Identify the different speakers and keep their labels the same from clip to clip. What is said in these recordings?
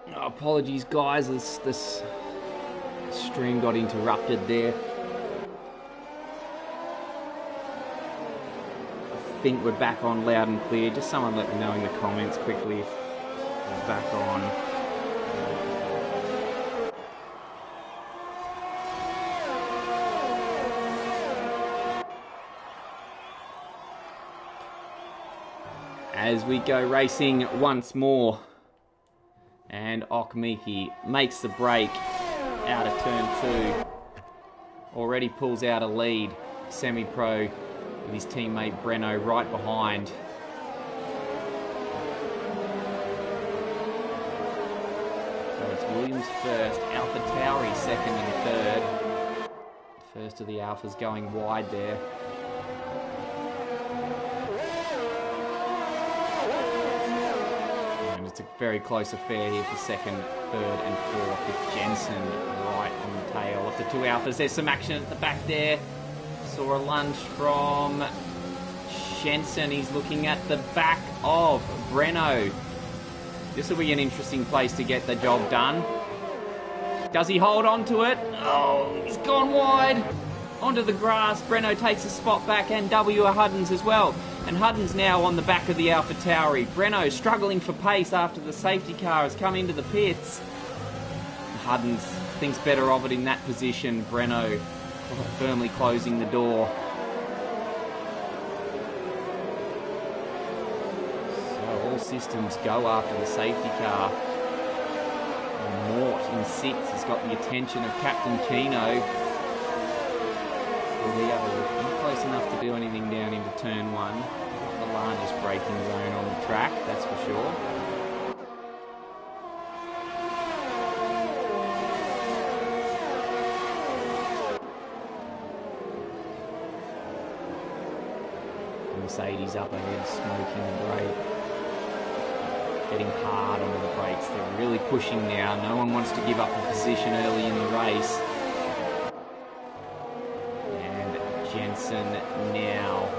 Speaker 1: Apologies, guys. This stream got interrupted there. I think we're back on loud and clear. Just someone let me know in the comments quickly if we're back on. As we go racing once more. And Okmiki makes the break out of turn 2. Already pulls out a lead. Semi-pro with his teammate Breno right behind. So it's Williams first, Alpha Tauri second and third. First of the Alphas going wide there. It's a very close affair here for second, third and fourth with Jensen right on the tail of the two Alphas. There's some action at the back there. Saw a lunge from Jensen. He's looking at the back of Breno. This will be an interesting place to get the job done. Does he hold on to it? Oh, he's gone wide. Onto the grass. Breno takes a spot back and W. Huddins as well. And Huddins now on the back of the Alpha Tauri. Breno struggling for pace after the safety car has come into the pits. Huddins thinks better of it in that position. Breno firmly closing the door. So all systems go after the safety car. And Mort in 6 has got the attention of Captain Kino. Will he be close enough to do anything down into turn 1? Not the largest braking zone on the track, that's for sure. Mercedes up ahead, smoking the brake. Getting hard onto the brakes. They're really pushing now. No one wants to give up a position early in the race. Jensen now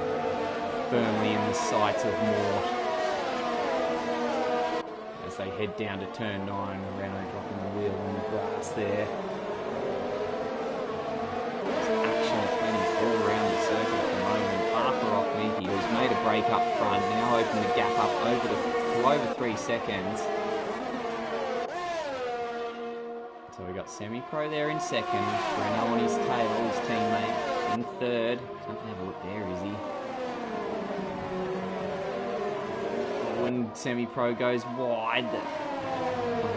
Speaker 1: firmly in the sights of Mort as they head down to turn 9. Renault dropping the wheel on the grass there. There's action plenty all around the circuit at the moment. Arthur Okmiki, who's made a break up front, now opened the gap up to over 3 seconds. So we got Semi-Pro there in second. Renault on his tail, his teammate. In third. He's not going to have a look there, is he? When Semi-Pro goes wide,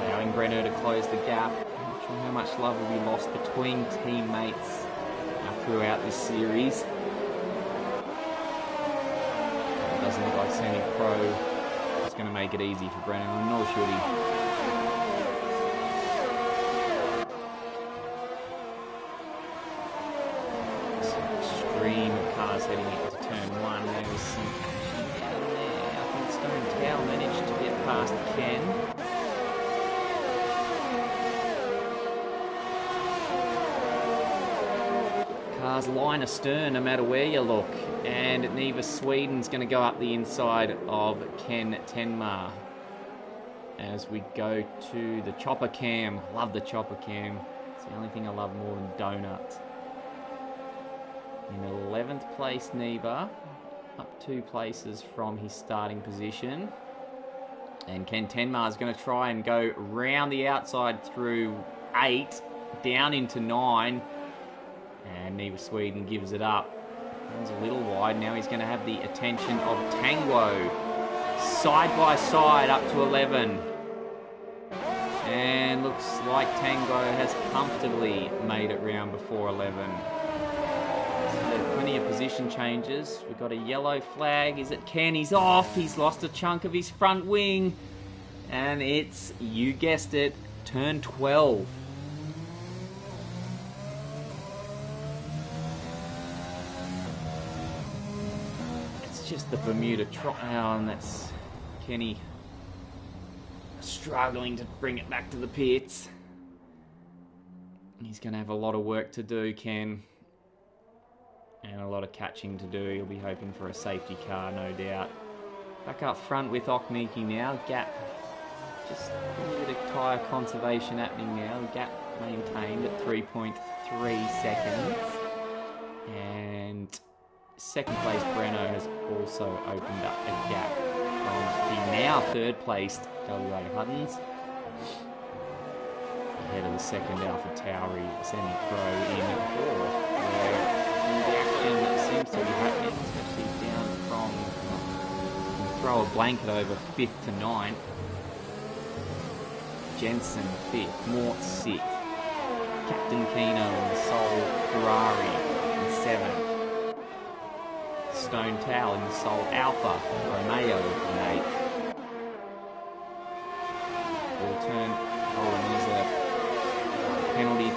Speaker 1: allowing Breno to close the gap. I'm not sure how much love will be lost between teammates throughout this series. It doesn't look like Semi-Pro is going to make it easy for Breno, and nor should he. Heading into turn 1, there was some action down there. I think Stone Towel managed to get past Ken. Cars line astern no matter where you look. And Neva Sweden's going to go up the inside of Ken Tenma. As we go to the chopper cam. Love the chopper cam. It's the only thing I love more than donuts. In 11th place, Neva, up 2 places from his starting position. And Ken Tenma is going to try and go round the outside through 8, down into 9. And Neva Sweden gives it up. Runs a little wide. Now he's going to have the attention of Tango. Side by side up to 11. And looks like Tango has comfortably made it round before 11. Plenty of position changes. We've got a yellow flag. Is it Ken? He's off. He's lost a chunk of his front wing. And it's, you guessed it, turn 12. It's just the Bermuda trial, and that's Kenny struggling to bring it back to the pits. He's going to have a lot of work to do, Ken. And a lot of catching to do. He'll be hoping for a safety car, no doubt. Back up front with Okmiki now. Gap just a little bit of tyre conservation happening now. The gap maintained at 3.3 seconds. And second place Breno has also opened up a gap from the now third placed WA Huddins. Ahead of the second Alpha Tauri semi-pro in fourth, where the action seems to be happening, especially down from throw a blanket over 5th to 9th. Jensen 5th, Mort 6th, Captain Kino and the Sol Ferrari in 7th, Stone Towel in the Sol Alpha Romeo in 8th. Will turn, and there's a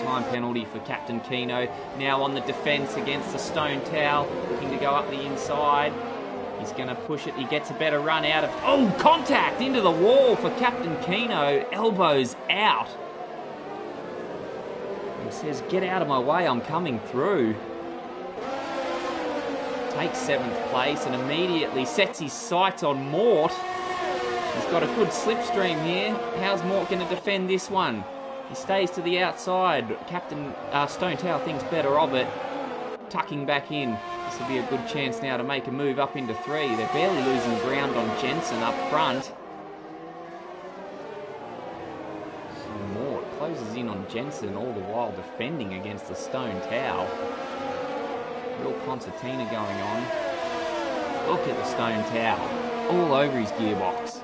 Speaker 1: time penalty for Captain Kino. Now on the defence against the Stone Towel, looking to go up the inside. He's going to push it. He gets a better run out of... Oh, contact into the wall for Captain Kino. Elbows out. He says, get out of my way, I'm coming through. Takes 7th place and immediately sets his sights on Mort. He's got a good slipstream here. How's Mort going to defend this one? He stays to the outside. Captain Stone Tower thinks better of it. Tucking back in. This will be a good chance now to make a move up into 3. They're barely losing ground on Jensen up front. So Mort closes in on Jensen, all the while defending against the Stone Tower. Real concertina going on. Look at the Stone Tower. All over his gearbox.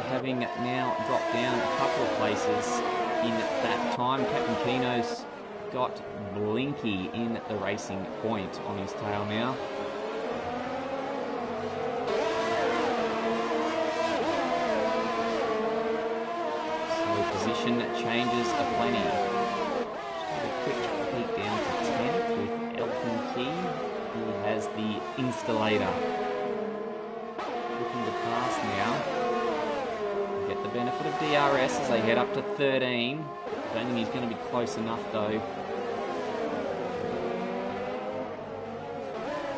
Speaker 1: Having now dropped down a couple of places in that time, Captain Kino's got Blinky in the Racing Point on his tail now. So position changes aplenty. Just a quick peek down to 10th with Elton Key, who has the Installator. Looking to pass now. Get the benefit of DRS as they head up to 13. I don't think he's going to be close enough though.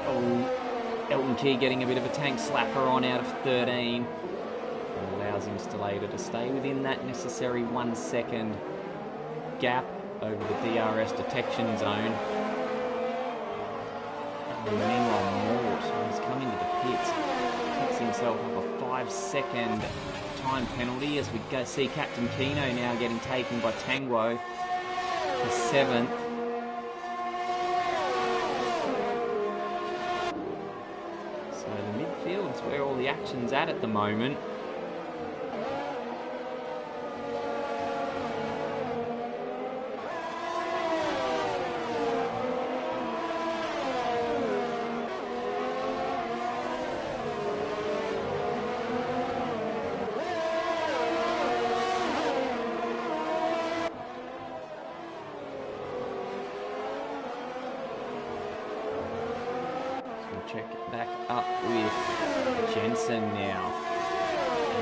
Speaker 1: Oh, Elton Key getting a bit of a tank slapper on out of 13. It allows Installator to stay within that necessary 1 second gap over the DRS detection zone. And meanwhile, Mort, who's coming to the pits, picks himself up a 5-second time penalty as we go see Captain Kino now getting taken by Tangwo for 7th. So the midfield's where all the action's at the moment. Check back up with Jensen now.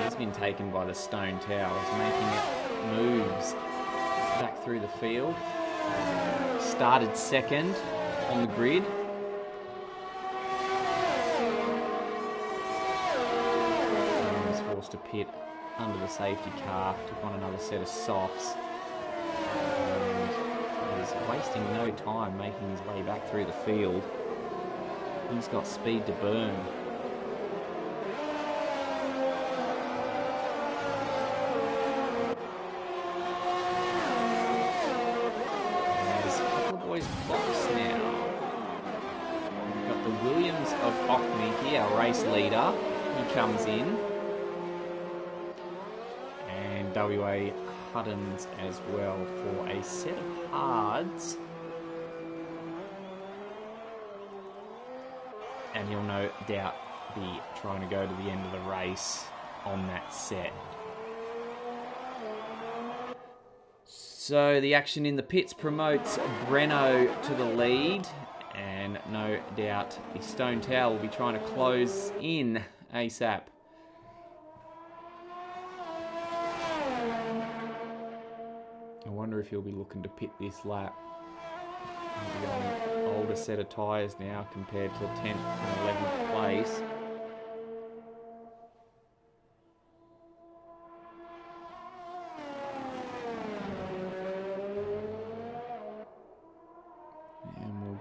Speaker 1: He's been taken by the Stone Towers, making it moves back through the field. Started 2nd on the grid. And was forced to pit under the safety car, took on another set of softs. And is wasting no time making his way back through the field. He's got speed to burn. There's a couple of boys close now. We've got the Williams of Ochmiki, our race leader. He comes in. And WA Huddins as well for a set of hards. And he'll no doubt be trying to go to the end of the race on that set. So the action in the pits promotes Breno to the lead, and no doubt the Stone Tower will be trying to close in ASAP. I wonder if he'll be looking to pit this lap. He'll be on an older set of tyres now compared to 10th and 11th place.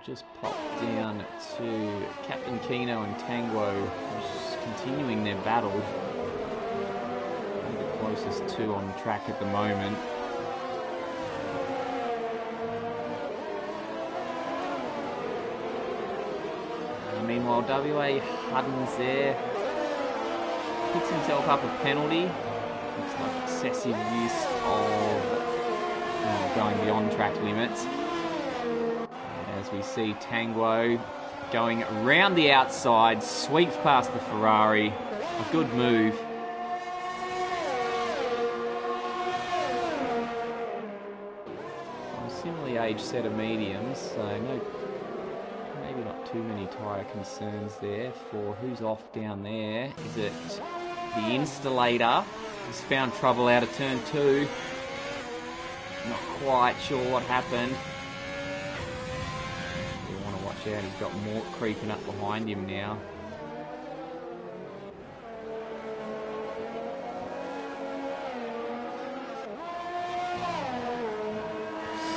Speaker 1: just popped down to Captain Kino and Tango, just continuing their battle. They're the closest two on the track at the moment. Meanwhile, WA Hutton's there. Picks himself up a penalty. Looks like excessive use of going beyond track limits. As we see Tanguo going around the outside, sweeps past the Ferrari. A good move. A similarly aged set of mediums, so maybe not too many tyre concerns there for who's off down there. Is it the installator? He's found trouble out of turn 2. Not quite sure what happened. You want to watch out, he's got more creeping up behind him now.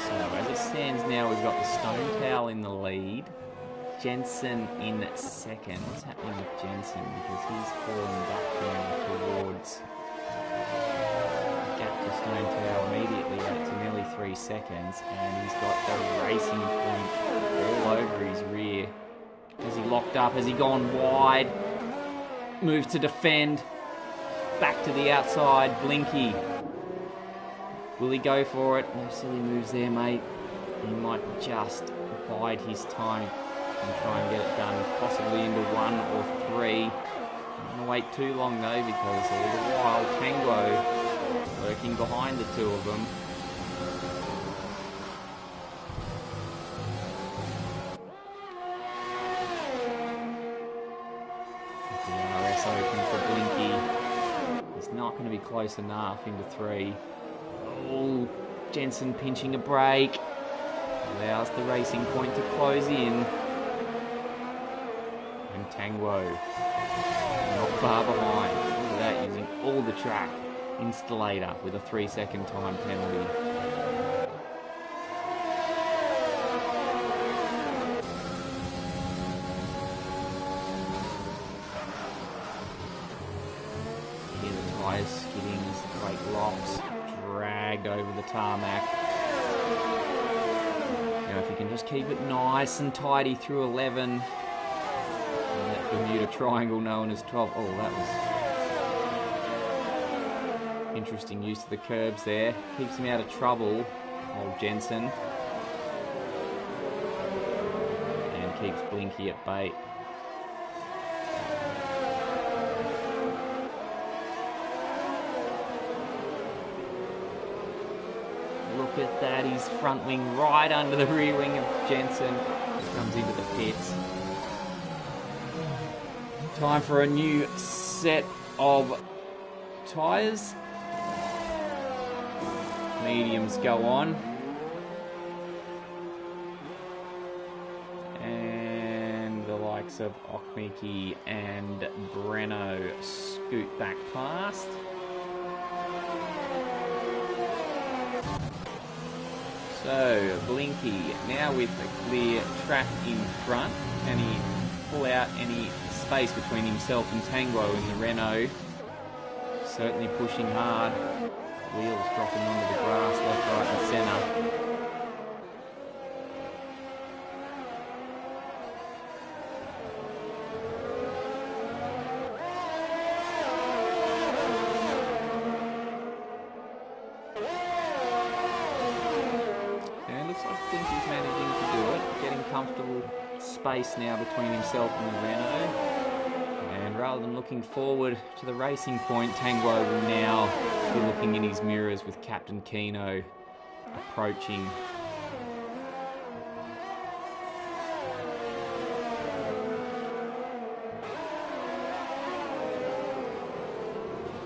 Speaker 1: So as it stands now, we've got the Stone Towel in the lead. Jensen in second. What's happening with Jensen? Because he's falling back now towards gap to Stone Tower immediately out to nearly 3 seconds, and he's got the racing point all over his rear. Has he locked up? Has he gone wide? Move to defend. Back to the outside. Blinky. Will he go for it? No silly moves there, mate. He might just bide his time and try and get it done, possibly into 1 or 3. Don't want to wait too long though, because all the while Tango working behind the two of them. DRS open for Blinky. It's not going to be close enough into 3. Oh, Jensen pinching a brake. Allows the racing point to close in. And Tanguo not far behind. Look at that, using all the track. Installator with a 3-second time penalty. Here the tyres skidding as the brake locks, dragged over the tarmac. Now if you can just keep it nice and tidy through 11. And that Bermuda Triangle known as 12. Oh, that was interesting use of the curbs there. Keeps him out of trouble, old Jensen. And keeps Blinky at bay. Look at that, his front wing right under the rear wing of Jensen. Comes into the pits. Time for a new set of tyres. Mediums go on. And the likes of Okmiki and Breno scoot back past. So, Blinky now with a clear track in front. Can he pull out any space between himself and Tango in the Renault? Certainly pushing hard. Wheels dropping onto the grass, left, right and centre. And it looks like Blinky's managing to do it. Getting comfortable space now between himself and the Renault. And rather than looking forward to the racing point, Tanguo will now be looking in his mirrors with Captain Kino approaching.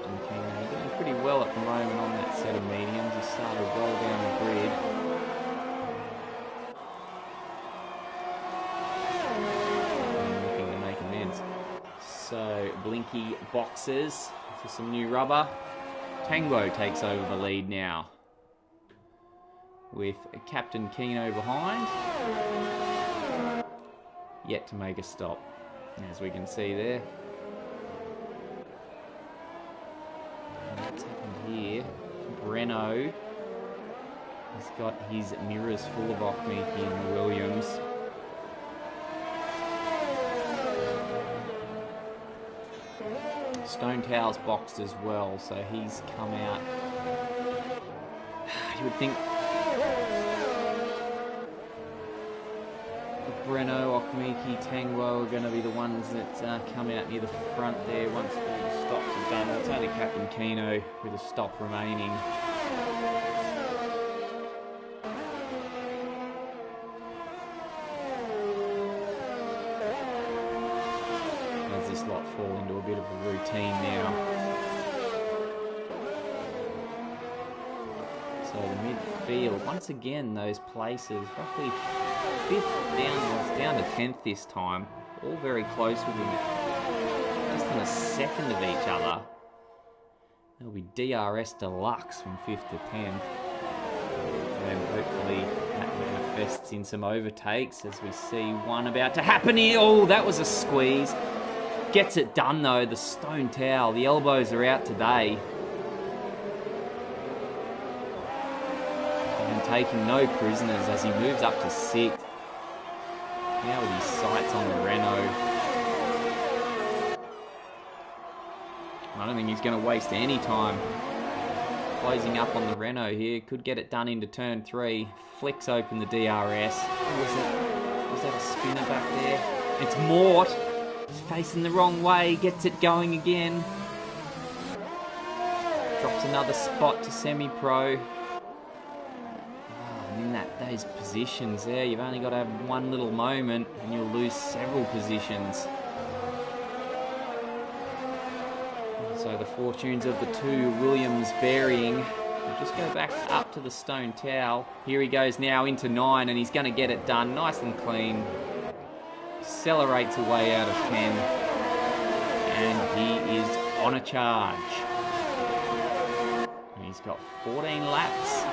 Speaker 1: Captain Kino doing pretty well at the moment on that set of mediums. He started to roll down the grid. And looking to make amends. So Blinky boxes for some new rubber. Tango takes over the lead now, with Captain Kino behind. yet to make a stop, as we can see there. And what's happened here? Breno has got his mirrors full of Okmiki and Williams. Stone Towel's boxed as well, so he's come out. You would think Breno, Okmiki, Tangwo are going to be the ones that come out near the front there once all the stops are done. It's only Captain Kino with a stop remaining. As this lot fall into a bit of a routine now. So the midfield, once again, those places, roughly 5th down to 10th this time, all very close within just in a second of each other. There'll be DRS Deluxe from 5th to 10th, and hopefully that manifests in some overtakes as we see one about to happen here. Oh, that was a squeeze. Gets it done though, the Stone Towel. The elbows are out today. And taking no prisoners as he moves up to 6th. Now with his sights on the Renault. I don't think he's going to waste any time. Closing up on the Renault here. Could get it done into turn 3. Flicks open the DRS. Was that a spinner back there? It's Mort. He's facing the wrong way. Gets it going again. Drops another spot to semi-pro. In those positions there, you've only got to have one little moment and you'll lose several positions. So the fortunes of the two Williams varying. We'll just go back up to the Stone Towel. Here he goes now into 9 and he's going to get it done nice and clean. Accelerates away out of 10 and he is on a charge. And he's got 14 laps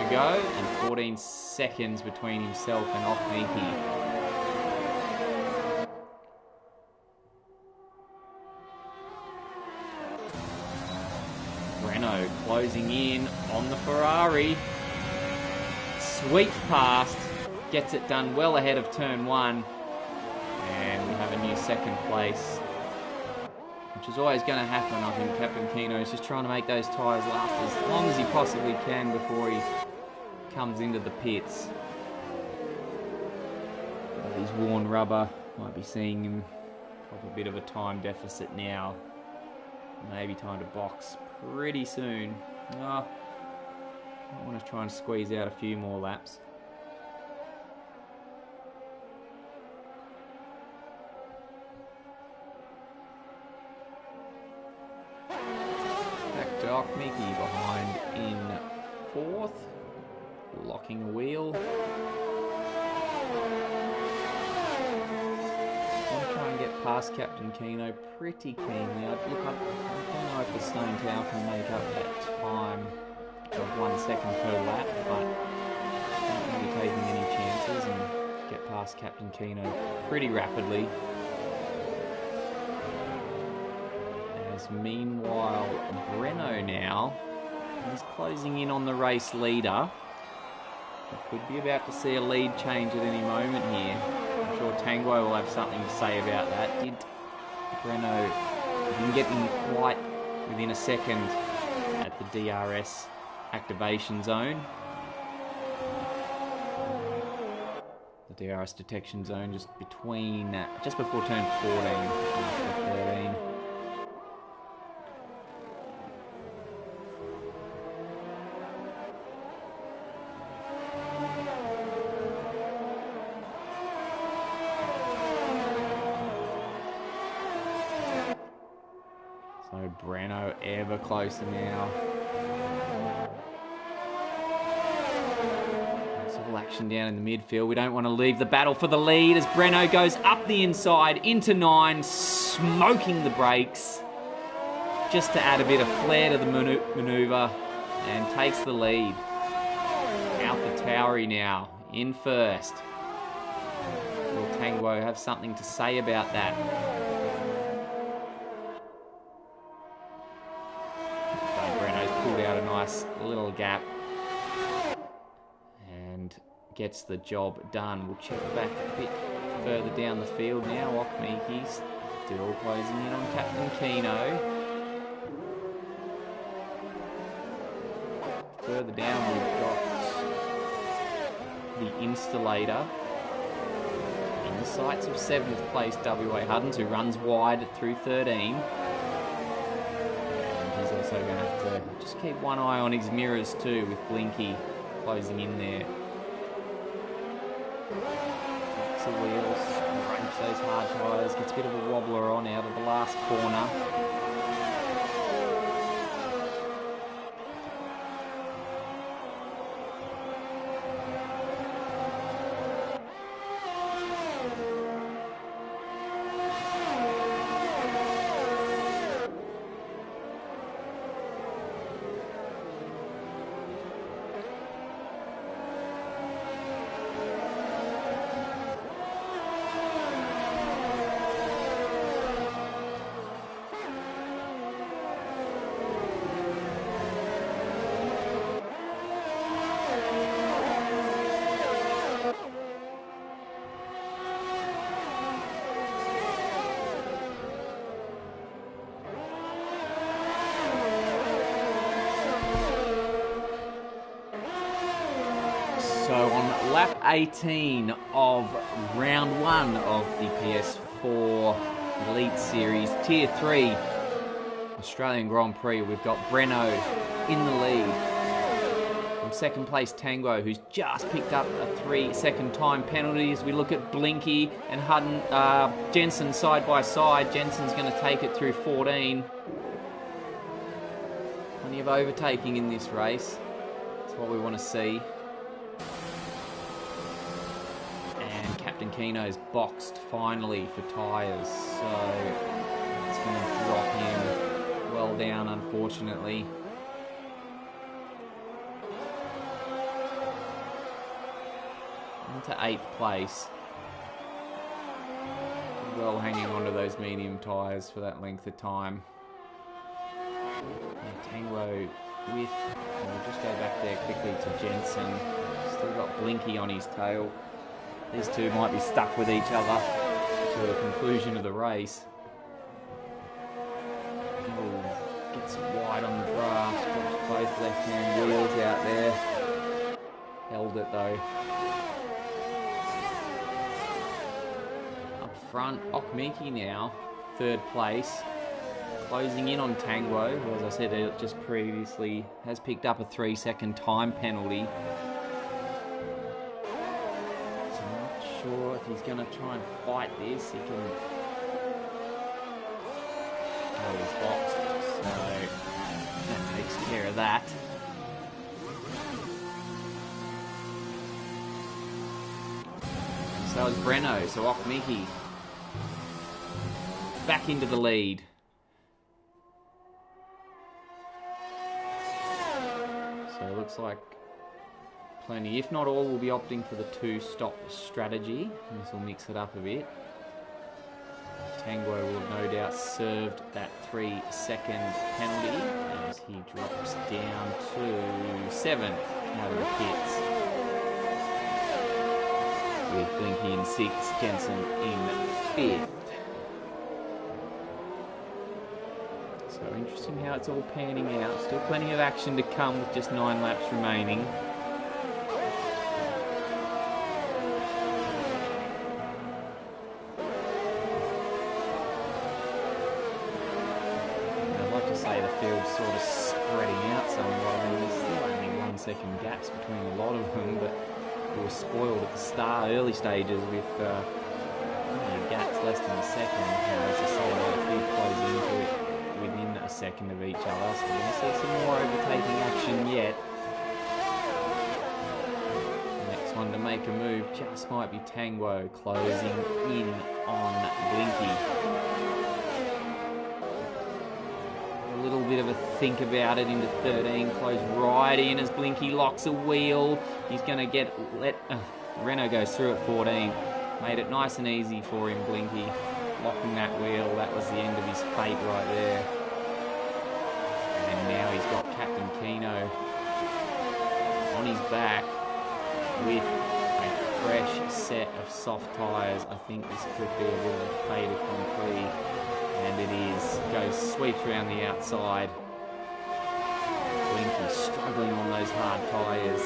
Speaker 1: to go and 14 seconds between himself and Okmiki. Renault closing in on the Ferrari. Sweeps past, gets it done well ahead of turn 1, and we have a new second place, which is always going to happen. I think Captain Kino is just trying to make those tyres last as long as he possibly can before he comes into the pits. He's worn rubber, might be seeing him have a bit of a time deficit now. Maybe time to box pretty soon. I want to try and squeeze out a few more laps. Back to Okmiki behind in 4th. Locking a wheel. I'm trying to get past Captain Kino pretty keenly. I don't know if the Stone Towel can make up that time of 1 second per lap, but I'm not really taking any chances and get past Captain Kino pretty rapidly. As meanwhile, Breno now is closing in on the race leader. Could be about to see a lead change at any moment here. I'm sure Tangwo will have something to say about that. Did Breno didn't get in quite within a second at the DRS activation zone. The DRS detection zone just before turn 14 after 13. So Breno ever closer now. All action down in the midfield. We don't want to leave the battle for the lead as Breno goes up the inside into 9, smoking the brakes just to add a bit of flair to the manoeuvre and takes the lead. Alpha Tauri now in first. Will Tango have something to say about that. So Breno's pulled out a nice little gap and gets the job done. We'll check back a bit further down the field now. Okmiki's still closing in on Captain Keno. Further down we've got the Installator in the sights of 7th place WA Huddins, who runs wide through 13. And he's also going to have to just keep one eye on his mirrors too, with Blinky closing in there. Locks the wheels, range those hard tyres, gets a bit of a wobbler on out of the last corner. So on lap 18 of round 1 of the PS4 Elite Series Tier 3 Australian Grand Prix, we've got Breno in the lead. From second place, Tango, who's just picked up a 3-second time penalty. As we look at Blinky and Hutton, Jensen side by side. Jensen's going to take it through 14. Plenty of overtaking in this race. That's what we want to see. Captain Keno's boxed finally for tyres, so it's going to drop him well down, unfortunately. Into 8th place. Well hanging onto those medium tyres for that length of time. Tango with, we'll just go back there quickly to Jensen. Still got Blinky on his tail. These two might be stuck with each other to the conclusion of the race. Oh, gets wide on the grass, drops both left-hand wheels out there. Held it though. Up front, Okmiki now, 3rd place. Closing in on Tango, who, as I said just previously, has picked up a 3-second time penalty. Sure, if he's going to try and fight this, he can. Oh, he's boxed, so that takes care of that. So is Breno, so Okmiki back into the lead. So it looks like plenty, if not all, will be opting for the 2-stop strategy. This will mix it up a bit. Tango will have no doubt served that 3-second penalty as he drops down to 7th out of the pits. With Blinky in 6th, Jensen in 5th. So interesting how it's all panning out. Still plenty of action to come with just 9 laps remaining. Field's sort of spreading out somewhat. I mean, there's still only 1-second gaps between a lot of them, but we were spoiled at the start, early stages with gaps less than a second. As I say, a lot of field close into it within a second of each other, so we're going to see some more overtaking action yet. The next one to make a move just might be Tango, closing in on Blinky. A little bit of a think about it into 13, close right in as Blinky locks a wheel. He's going to let Renault goes through at 14. Made it nice and easy for him, Blinky. Locking that wheel, that was the end of his fate right there. And now he's got Captain Keno on his back with a fresh set of soft tyres. I think this could be a bit of a fait accompli, and it is. Goes, sweeps around the outside. Blinky struggling on those hard tyres.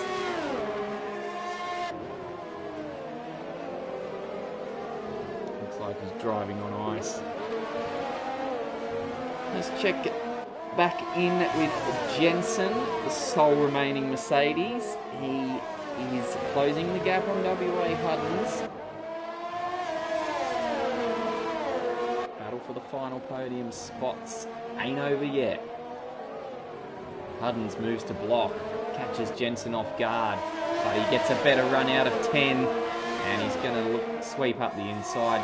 Speaker 1: Looks like he's driving on ice. Let's check it back in with Jensen, the sole remaining Mercedes. He is closing the gap on WA Huddins. Battle for the final podium spots ain't over yet. Huddins moves to block, catches Jensen off guard, but he gets a better run out of 10, and he's going to sweep up the inside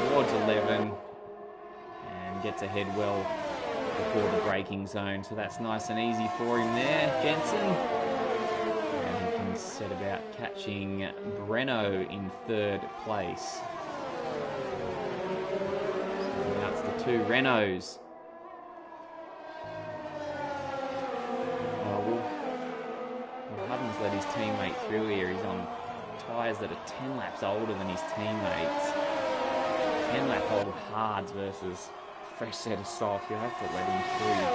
Speaker 1: towards 11 and gets ahead well before the braking zone. So that's nice and easy for him there, Jensen. And he can set about catching Breno in third place. So that's the two Renaults. Huddins let his teammate through here. He's on tyres that are 10 laps older than his teammates. 10 lap old hards versus fresh set of soft. You'll have to let him through.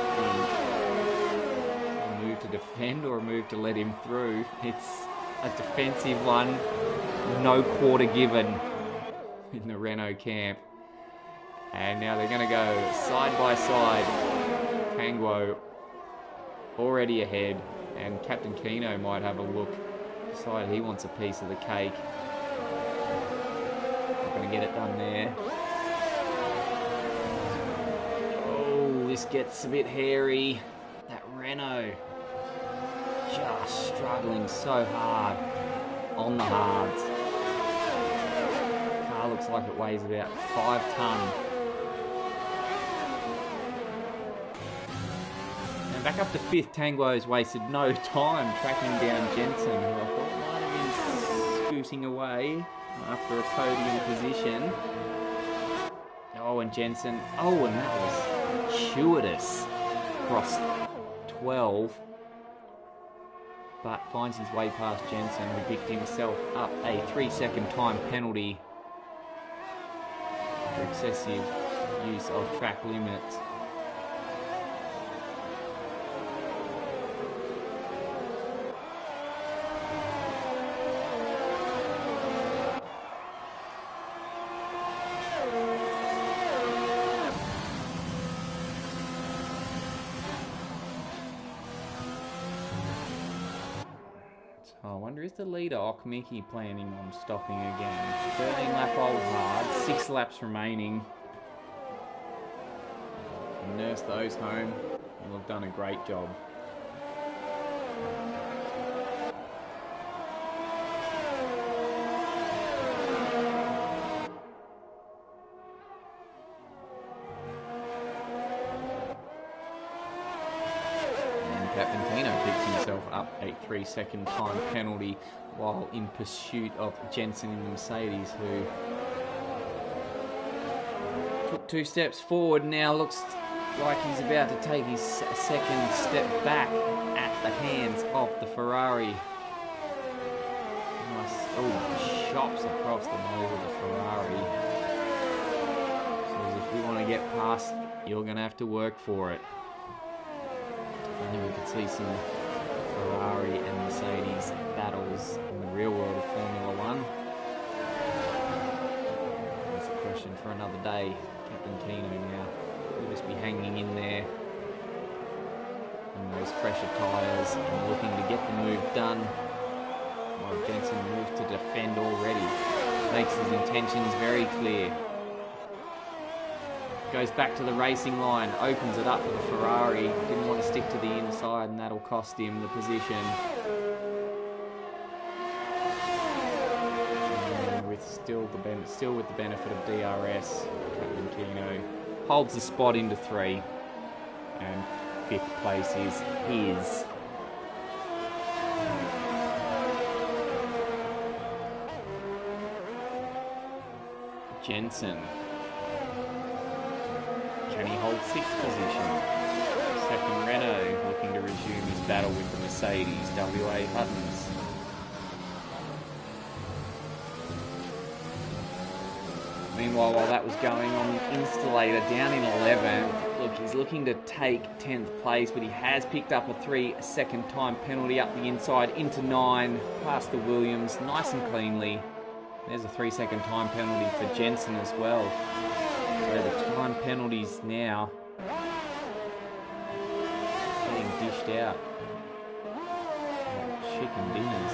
Speaker 1: A move to defend or a move to let him through. It's a defensive one. No quarter given in the Renault camp. And now they're going to go side by side. Kangwo already ahead. And Captain Keno might have a look, decide he wants a piece of the cake. Not going to get it done there. Oh, this gets a bit hairy. That Renault just struggling so hard on the hards. The car looks like it weighs about 5 tonnes. Back up to 5th, Tangwo's wasted no time tracking down Jensen, who I thought might have been scooting away after a podium position. Oh, and Jensen, and that was fortuitous across 12, but finds his way past Jensen, who picked himself up a 3-second time penalty for excessive use of track limits. I wonder, is the leader Okmiki planning on stopping again? 13 lap old hard, 6 laps remaining. Nurse those home, and we've done a great job. Captain Keno picks himself up a 3-second time penalty while in pursuit of Jensen in the Mercedes, who took 2 steps forward. Now looks like he's about to take his second step back at the hands of the Ferrari. Nice, chops across the nose of the Ferrari. So if we want to get past, you're going to have to work for it. I think we could see some Ferrari and Mercedes battles in the real world of Formula 1. That's a question for another day. Captain Keno now will just be hanging in there on those fresher tyres and looking to get the move done. While Jensen moves to defend already. Makes his intentions very clear. Goes back to the racing line, opens it up for the Ferrari. Didn't want to stick to the inside, and that'll cost him the position. And with still with the benefit of DRS, Captain Keno holds the spot into 3, and 5th place is his. Jensen. Can he hold 6th position? Second, Renault looking to resume his battle with the Mercedes. WA Huttons. Meanwhile, while that was going on, the installator down in 11th. Look, he's looking to take 10th place, but he has picked up a 3-second time penalty up the inside into 9, past the Williams, nice and cleanly. There's a 3-second time penalty for Jensen as well. So the time penalties now getting dished out. Like chicken dinners.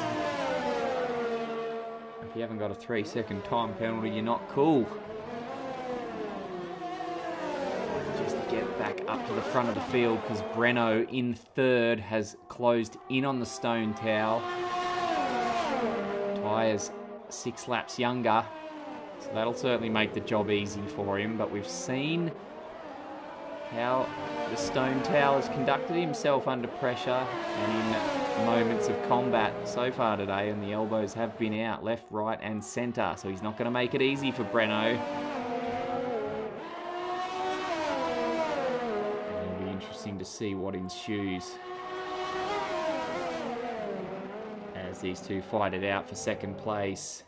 Speaker 1: If you haven't got a 3-second time penalty, you're not cool. Just get back up to the front of the field because Breno in 3rd has closed in on the Stone Towel. Tyres 6 laps younger, so that'll certainly make the job easy for him. But we've seen how the Stone Towel has conducted himself under pressure and in moments of combat so far today, and the elbows have been out left, right and centre, so he's not going to make it easy for Breno. It'll be interesting to see what ensues as these two fight it out for second place.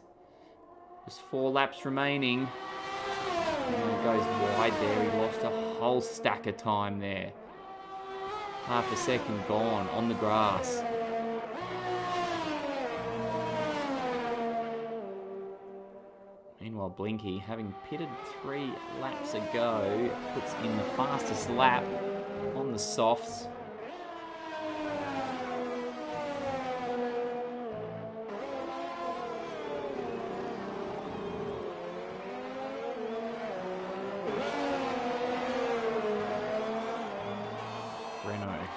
Speaker 1: Just 4 laps remaining. And he goes wide there. He lost a whole stack of time there. Half a second gone on the grass. Meanwhile, Blinky, having pitted 3 laps ago, puts in the fastest lap on the softs.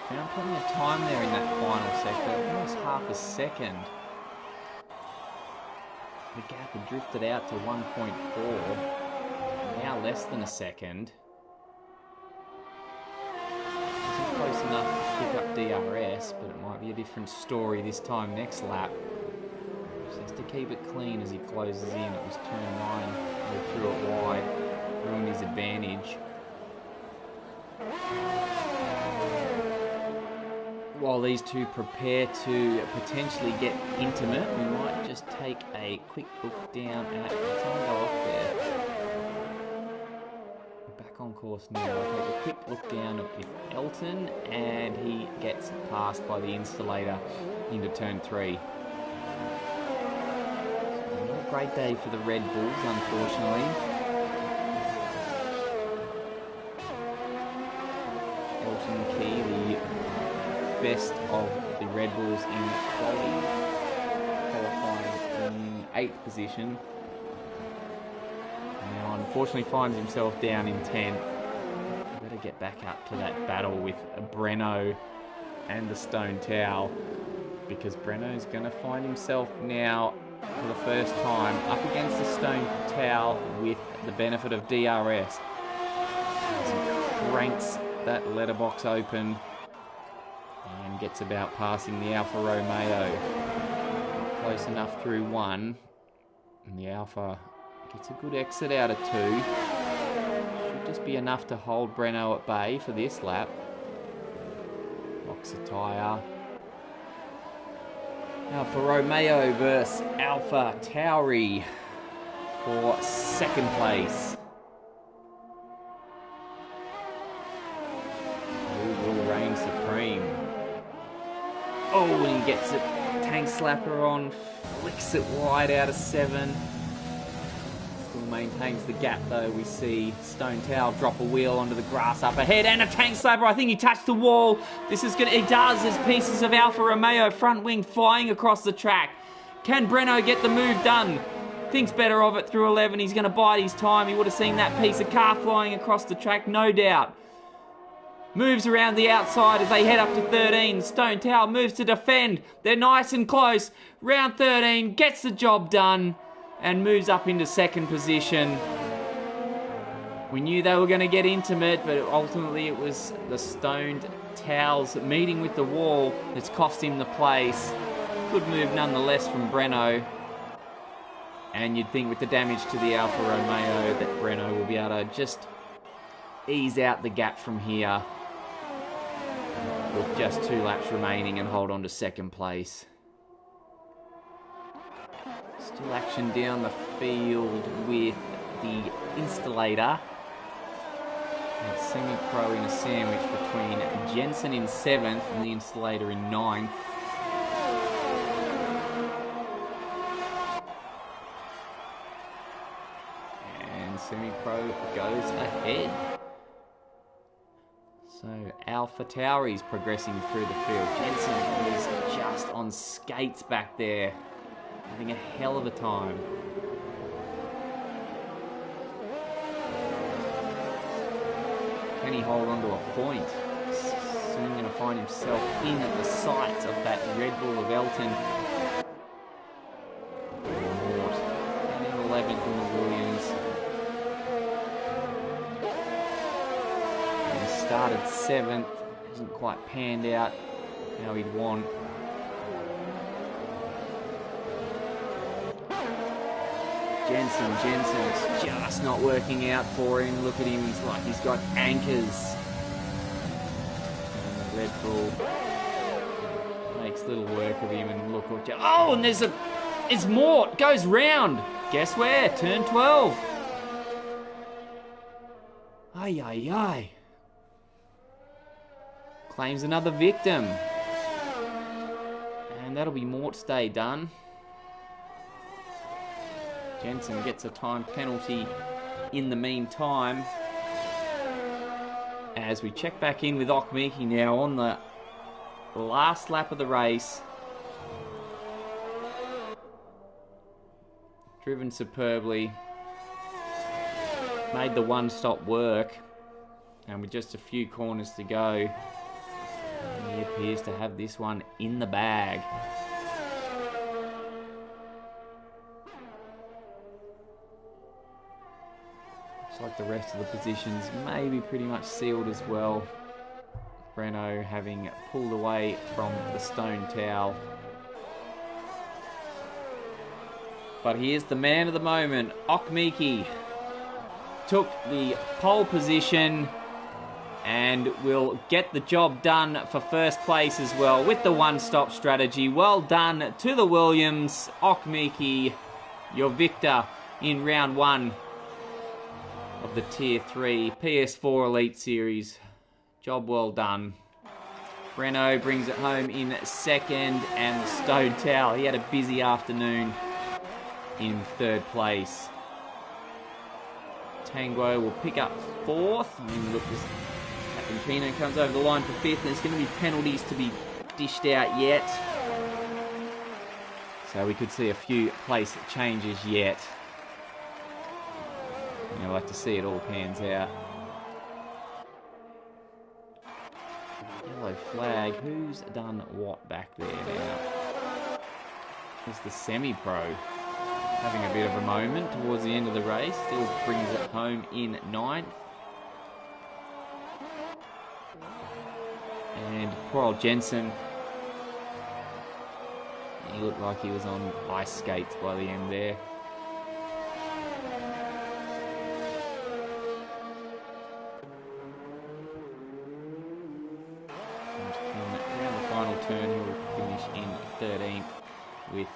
Speaker 1: Found plenty of time there in that final sector, almost half a second. The gap had drifted out to 1.4, now less than a second. Isn't close enough to pick up DRS, but it might be a different story this time next lap. Just has to keep it clean as he closes in. It was turn 9, he threw it wide, ruined his advantage. While these two prepare to potentially get intimate, we might just take a quick look down at the time go off there. We're back on course now. I'll take a quick look down at Elton, and he gets passed by the installator into turn 3. Not a great day for the Red Bulls, unfortunately. Elton Key, the best of the Red Bulls in qualifying in 8th position. Now unfortunately finds himself down in 10th. Better get back up to that battle with Breno and the Stone Towel, because Breno's going to find himself now for the first time up against the Stone Towel with the benefit of DRS. As he cranks that letterbox open and gets about passing the Alfa Romeo. Close enough through 1. And the Alfa gets a good exit out of 2. Should just be enough to hold Breno at bay for this lap. Locks the tyre. Alfa Romeo versus Alpha Tauri for second place. Who will reign supreme? Oh, and he gets it. Tank slapper on, flicks it wide out of 7. Still maintains the gap though. We see Stone Towel drop a wheel onto the grass up ahead, and a tank slapper. I think he touched the wall. This is gonna. He does. There's pieces of Alfa Romeo front wing flying across the track. Can Breno get the move done? Thinks better of it through 11. He's gonna bide his time. He would have seen that piece of car flying across the track, no doubt. Moves around the outside as they head up to 13. Stone Towel moves to defend. They're nice and close. Round 13 gets the job done and moves up into second position. We knew they were going to get intimate, but ultimately it was the Stone Towel's meeting with the wall that's cost him the place. Good move nonetheless from Breno. And you'd think with the damage to the Alfa Romeo that Renault will be able to just ease out the gap from here with just 2 laps remaining and hold on to second place. Still action down the field with the Installator. And Semi-Pro in a sandwich between Jensen in 7th and the Installator in 9th. And Semi-Pro goes ahead. So Alpha Tauri's progressing through the field. Jensen is just on skates back there, having a hell of a time. Can he hold on to a point? Soon going to find himself in at the sights of that Red Bull of Elton. Mort. And in 11th in the Williams. And he started 7th. Hasn't quite panned out how he'd want. Jensen's just not working out for him. Look at him, he's like he's got anchors. And the Red Bull makes little work of him, and look what... Oh, and it's Mort, goes round. Guess where? Turn 12. Ay, ay, ay. Claims another victim. And that'll be Mort's day done. Jensen gets a time penalty in the meantime. As we check back in with Okmiki now on the last lap of the race. Driven superbly. Made the one-stop work. And with just a few corners to go, he appears to have this one in the bag. Like the rest of the positions may be pretty much sealed as well. Renault having pulled away from the stone towel. But here's the man of the moment. Okmiki took the pole position and will get the job done for first place as well with the one-stop strategy. Well done to the Williams. Okmiki, your victor in round 1 of the Tier 3 PS4 Elite Series. Job well done. Renault brings it home in 2nd, and the Stone Towel, he had a busy afternoon in 3rd place. Tanguo will pick up 4th. And look, as Captain Pino comes over the line for 5th. There's going to be penalties to be dished out yet. So we could see a few place changes yet. I'd like to see it all pans out. Yellow flag. Who's done what back there now? It's the Semi-Pro. Having a bit of a moment towards the end of the race. Still brings it home in 9th. And poor old Jensen. He looked like he was on ice skates by the end there. Turn, he will finish in 13th with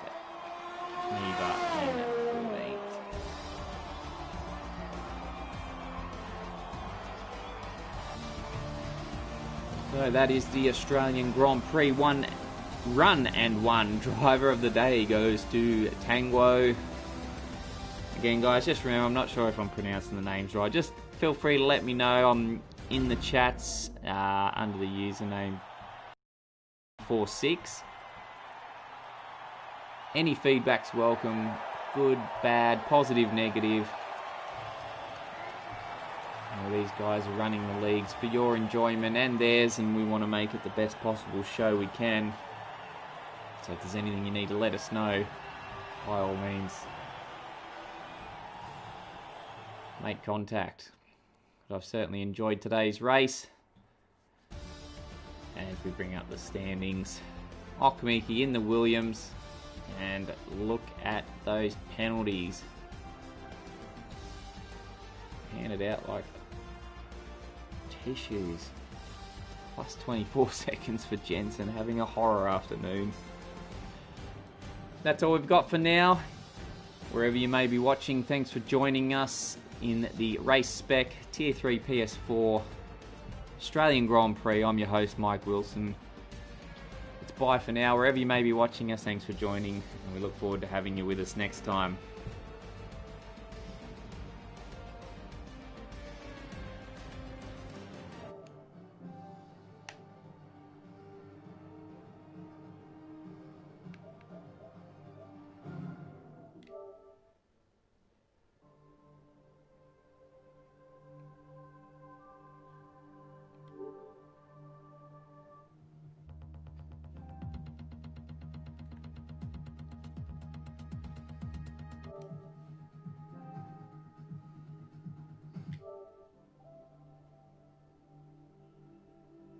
Speaker 1: Neva in 14th. So that is the Australian Grand Prix. One run and one driver of the day goes to Tanguo. Again, guys, just remember, I'm not sure if I'm pronouncing the names right. Just feel free to let me know. I'm in the chats under the username 46. Any feedback's welcome. Good, bad, positive, negative. These guys are running the leagues for your enjoyment and theirs, and we want to make it the best possible show we can. So if there's anything you need to let us know, by all means, make contact. But I've certainly enjoyed today's race. And if we bring up the standings, Okmiki in the Williams, And look at those penalties. Handed out like tissues. Plus 24 seconds for Jensen, having a horror afternoon. That's all we've got for now. Wherever you may be watching, thanks for joining us in the Race Spec Tier 3 PS4 Australian Grand Prix. I'm your host, Mike Wilson. It's bye for now. Wherever you may be watching us, thanks for joining, and we look forward to having you with us next time.